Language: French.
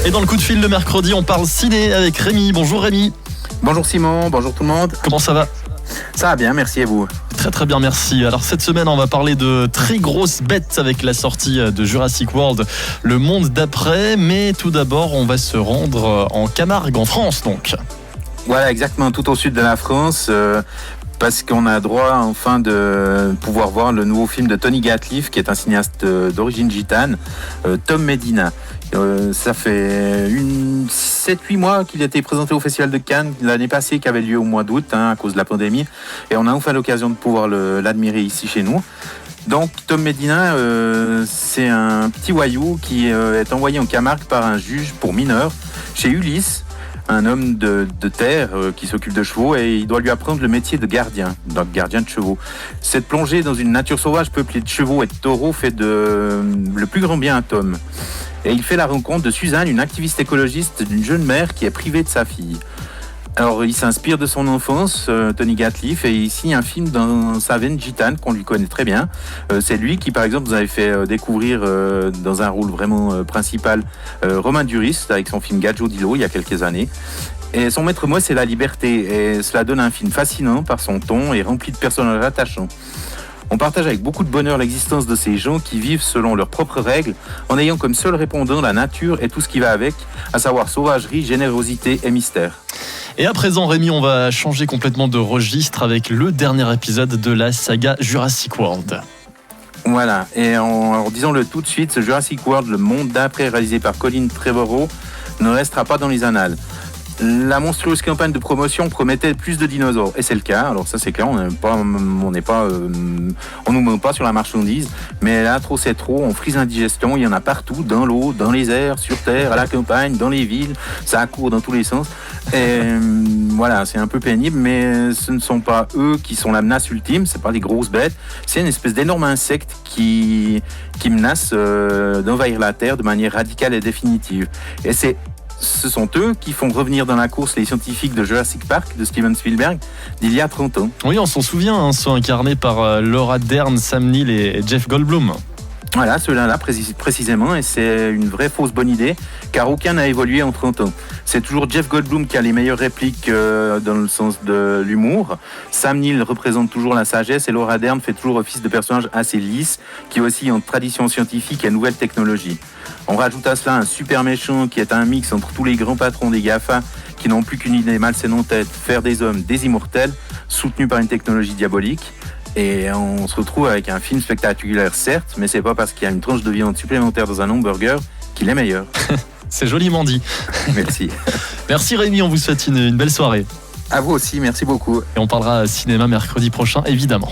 Et dans le coup de fil le mercredi, on parle ciné avec Rémi. Bonjour Rémi. Bonjour Simon, bonjour tout le monde. Comment ça va ? Ça va bien, merci, et vous ? Très très bien, merci. Alors cette semaine, on va parler de très grosses bêtes avec la sortie de Jurassic World, le monde d'après. Mais tout d'abord, on va se rendre en Camargue, en France donc. Voilà, exactement, tout au sud de la France. Parce qu'on a droit enfin de pouvoir voir le nouveau film de Tony Gatliff, qui est un cinéaste d'origine gitane, Tom Medina. Ça fait 7-8 mois qu'il a été présenté au Festival de Cannes l'année passée, qui avait lieu au mois d'août à cause de la pandémie. Et on a enfin l'occasion de pouvoir l'admirer ici chez nous. Donc Tom Medina, c'est un petit voyou qui est envoyé en Camargue par un juge pour mineurs chez Ulysse, un homme de terre qui s'occupe de chevaux, et il doit lui apprendre le métier de gardien, donc gardien de chevaux. Cette plongée dans une nature sauvage peuplée de chevaux et de taureaux fait le plus grand bien à Tom. Et il fait la rencontre de Suzanne, une activiste écologiste d'une jeune mère qui est privée de sa fille. Alors il s'inspire de son enfance, Tony Gatliff, et il signe un film dans sa veine gitane qu'on lui connaît très bien. C'est lui qui, par exemple, vous avez fait découvrir dans un rôle vraiment principal Romain Duris avec son film Gadjo Dilo il y a quelques années. Et son maître mot, c'est la liberté, et cela donne un film fascinant par son ton et rempli de personnages attachants. On partage avec beaucoup de bonheur l'existence de ces gens qui vivent selon leurs propres règles, en ayant comme seul répondant la nature et tout ce qui va avec, à savoir sauvagerie, générosité et mystère. Et à présent, Rémi, on va changer complètement de registre avec le dernier épisode de la saga Jurassic World. Voilà, et en disons-le tout de suite, ce Jurassic World, le monde d'après, réalisé par Colin Trevorrow, ne restera pas dans les annales. La monstrueuse campagne de promotion promettait plus de dinosaures, et c'est le cas. Alors ça c'est clair, on nous ment pas sur la marchandise, mais là trop c'est trop, on frise l'indigestion, il y en a partout, dans l'eau, dans les airs, sur terre, à la campagne, dans les villes, ça court dans tous les sens. Et voilà, c'est un peu pénible, mais ce ne sont pas eux qui sont la menace ultime, c'est pas des grosses bêtes, c'est une espèce d'énorme insecte qui menace d'envahir la Terre de manière radicale et définitive. Et ce sont eux qui font revenir dans la course les scientifiques de Jurassic Park de Steven Spielberg d'il y a 30 ans. Oui, on s'en souvient, sont incarnés par Laura Dern, Sam Neill et Jeff Goldblum. Voilà, ceux-là précisément, et c'est une vraie fausse bonne idée, car aucun n'a évolué en 30 ans. C'est toujours Jeff Goldblum qui a les meilleures répliques dans le sens de l'humour. Sam Neill représente toujours la sagesse, et Laura Dern fait toujours office de personnage assez lisse, qui oscille entre tradition scientifique et nouvelle technologie. On rajoute à cela un super méchant qui est un mix entre tous les grands patrons des GAFA, qui n'ont plus qu'une idée malsaine en tête, faire des hommes des immortels, soutenus par une technologie diabolique. Et on se retrouve avec un film spectaculaire, certes, mais c'est pas parce qu'il y a une tranche de viande supplémentaire dans un hamburger qu'il est meilleur. C'est joliment dit. Merci. Merci Rémi, on vous souhaite une belle soirée. À vous aussi, merci beaucoup. Et on parlera cinéma mercredi prochain, évidemment.